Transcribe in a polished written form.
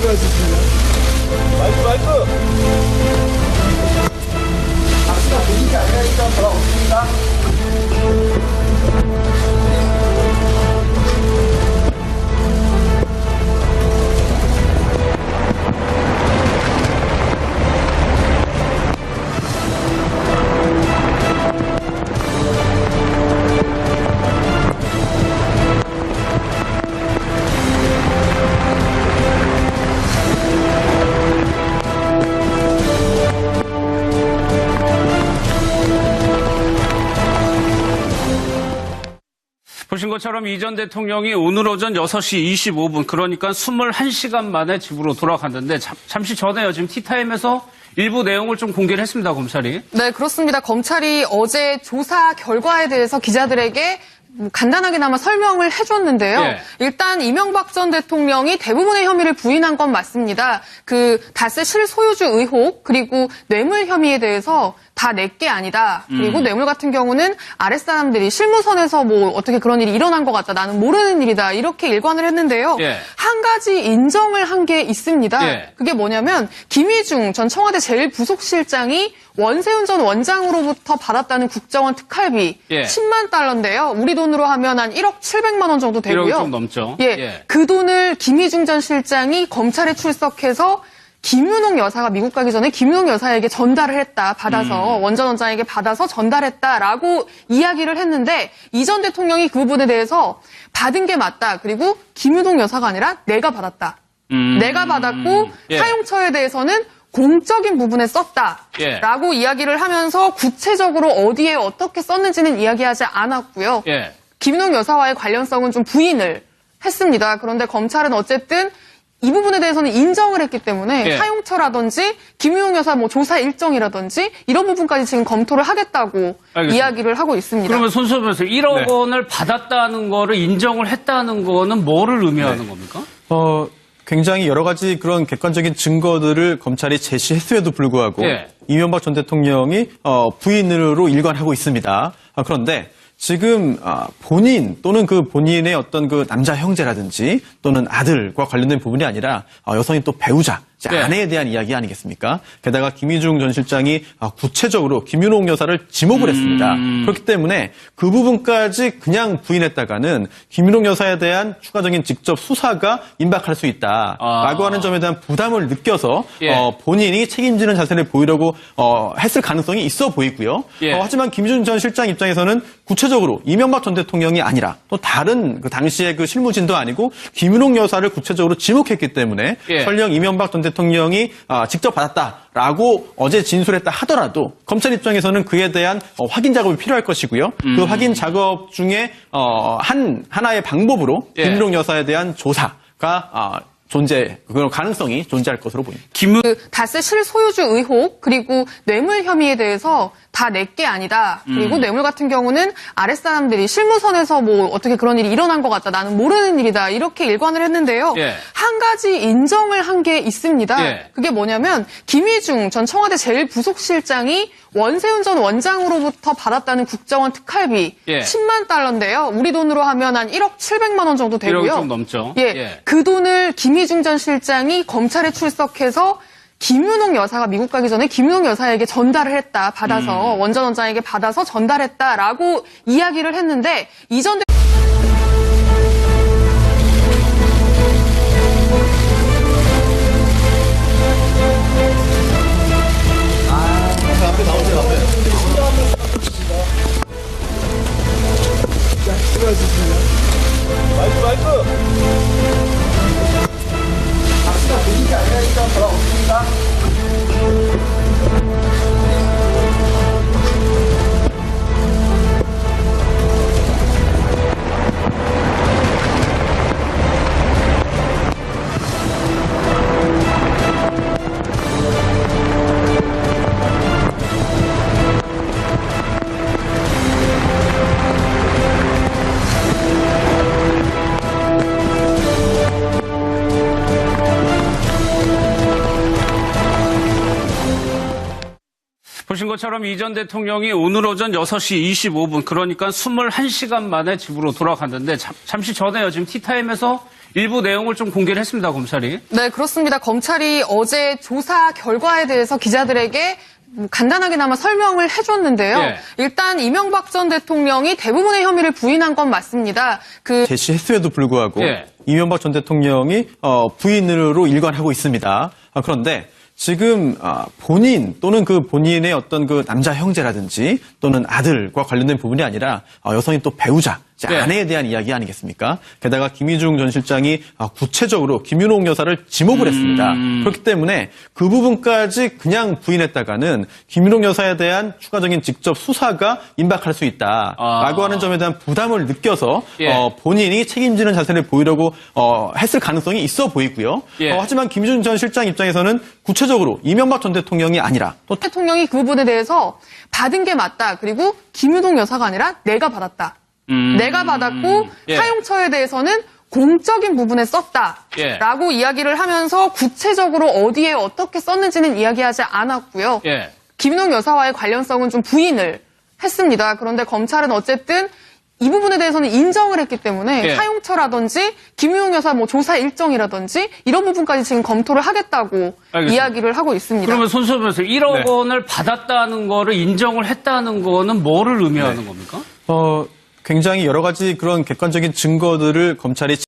수고하셨습니다. 마이크. 박수가 보이는 게 아니라 일단 돌아오십니다. 보신 것처럼 이 전 대통령이 오늘 오전 6시 25분, 그러니까 21시간 만에 집으로 돌아갔는데 잠시 전에요. 지금 티타임에서 일부 내용을 좀 공개를 했습니다, 검찰이. 네, 그렇습니다. 검찰이 어제 조사 결과에 대해서 기자들에게 간단하게나마 설명을 해줬는데요. 예. 일단 이명박 전 대통령이 대부분의 혐의를 부인한 건 맞습니다. 그 다스 실소유주 의혹 그리고 뇌물 혐의에 대해서 다 내게 아니다. 그리고 뇌물 같은 경우는 아랫사람들이 실무선에서 뭐 어떻게 그런 일이 일어난 것 같다. 나는 모르는 일이다. 이렇게 일관을 했는데요. 예. 한 가지 인정을 한 게 있습니다. 예. 그게 뭐냐면 김희중 전 청와대 제1부속실장이 원세훈 전 원장으로부터 받았다는 국정원 특활비 예. 10만 달러인데요. 우리 돈으로 하면 한 1억 700만 원 정도 되고요. 1억이 좀 넘죠. 예, 예. 그 돈을 김희중 전 실장이 검찰에 출석해서 김윤옥 여사가 미국 가기 전에 김윤옥 여사에게 전달을 했다. 받아서 원전 원장에게 받아서 전달했다라고 이야기를 했는데 이 전 대통령이 그 부분에 대해서 받은 게 맞다. 그리고 김윤옥 여사가 아니라 내가 받았다. 내가 받았고 예. 사용처에 대해서는 공적인 부분에 썼다라고 예. 이야기를 하면서 구체적으로 어디에 어떻게 썼는지는 이야기하지 않았고요. 예. 김윤옥 여사와의 관련성은 좀 부인을 했습니다. 그런데 검찰은 어쨌든 이 부분에 대해서는 인정을 했기 때문에 예. 사용처라든지 김윤옥 여사 뭐 조사 일정이라든지 이런 부분까지 지금 검토를 하겠다고 알겠습니다. 이야기를 하고 있습니다. 그러면 손수호 변호사 1억 원을 받았다는 거를 인정을 했다는 거는 뭐를 의미하는 겁니까? 굉장히 여러 가지 그런 객관적인 증거들을 검찰이 제시했음에도 불구하고 예. 이명박 전 대통령이 부인으로 일관하고 있습니다. 그런데 지금 본인 또는 그 본인의 어떤 그 남자 형제라든지 또는 아들과 관련된 부분이 아니라 여성이 또 배우자, 네. 아내에 대한 이야기 아니겠습니까? 게다가 김희중 전 실장이 구체적으로 김윤옥 여사를 지목을 했습니다. 그렇기 때문에 그 부분까지 그냥 부인했다가는 김윤옥 여사에 대한 추가적인 직접 수사가 임박할 수 있다라고 하는 점에 대한 부담을 느껴서 예. 본인이 책임지는 자세를 보이려고 했을 가능성이 있어 보이고요. 예. 하지만 김희중 전 실장 입장에서는 구체적으로 이명박 전 대통령이 아니라 또 다른 그 당시의 그 실무진도 아니고 김윤옥 여사를 구체적으로 지목했기 때문에 예. 설령 이명박 전 대통령이 직접 받았다라고 어제 진술했다 하더라도 검찰 입장에서는 그에 대한 확인 작업이 필요할 것이고요. 그 확인 작업 중에 하나의 방법으로 예. 김윤옥 여사에 대한 조사가 그런 가능성이 존재할 것으로 보입니다. 그 다스 실소유주 의혹 그리고 뇌물 혐의에 대해서 다 내게 아니다. 그리고 뇌물 같은 경우는 아랫사람들이 실무선에서 뭐 어떻게 그런 일이 일어난 것 같다. 나는 모르는 일이다. 이렇게 일관을 했는데요. 예. 한 가지 인정을 한 게 있습니다. 예. 그게 뭐냐면 김희중 전 청와대 제1부속실장이 원세훈 전 원장으로부터 받았다는 국정원 특활비 예. 10만 달러인데요. 우리 돈으로 하면 한 1억 700만 원 정도 되고요. 1억이 좀 넘죠. 예, 예. 그 돈을 김희중 전 실장이 검찰에 출석해서 김윤옥 여사가 미국 가기 전에 김윤옥 여사에게 전달을 했다. 받아서 원전 원장에게 받아서 전달했다라고 이야기를 했는데 이 전 앞에 나오세요, 앞에. 수고하셨습니다. 마이크. 박수가 보이는 게 아니라 일단 돌아오십니다. 보신 것처럼 이 전 대통령이 오늘 오전 6시 25분, 그러니까 21시간 만에 집으로 돌아갔는데 잠시 전에요. 지금 티타임에서 일부 내용을 좀 공개를 했습니다, 검찰이. 네, 그렇습니다. 검찰이 어제 조사 결과에 대해서 기자들에게 간단하게나마 설명을 해줬는데요. 예. 일단 이명박 전 대통령이 대부분의 혐의를 부인한 건 맞습니다. 제시했음에도 불구하고 예. 이명박 전 대통령이 부인으로 일관하고 있습니다. 그런데 지금 본인 또는 그 본인의 어떤 그 남자 형제라든지 또는 아들과 관련된 부분이 아니라 여성인 또 배우자, 네. 아내에 대한 이야기 아니겠습니까? 게다가 김희중 전 실장이 구체적으로 김윤옥 여사를 지목을 했습니다. 그렇기 때문에 그 부분까지 그냥 부인했다가는 김윤옥 여사에 대한 추가적인 직접 수사가 임박할 수 있다라고 하는 점에 대한 부담을 느껴서 예. 본인이 책임지는 자세를 보이려고 했을 가능성이 있어 보이고요. 예. 하지만 김희중 전 실장 입장에서는 구체적으로 이명박 전 대통령이 아니라 또 대통령이 그 부분에 대해서 받은 게 맞다. 그리고 김윤옥 여사가 아니라 내가 받았다. 내가 받았고 예. 사용처에 대해서는 공적인 부분에 썼다라고 예. 이야기를 하면서 구체적으로 어디에 어떻게 썼는지는 이야기하지 않았고요. 예. 김윤옥 여사와의 관련성은 좀 부인을 했습니다. 그런데 검찰은 어쨌든 이 부분에 대해서는 인정을 했기 때문에 예. 사용처라든지 김윤옥 여사 뭐 조사 일정이라든지 이런 부분까지 지금 검토를 하겠다고 알겠습니다. 이야기를 하고 있습니다. 그러면 손수호 변호사 1억 네. 원을 받았다는 거를 인정을 했다는 거는 뭐를 의미하는 겁니까? 굉장히 여러 가지 그런 객관적인 증거들을 검찰이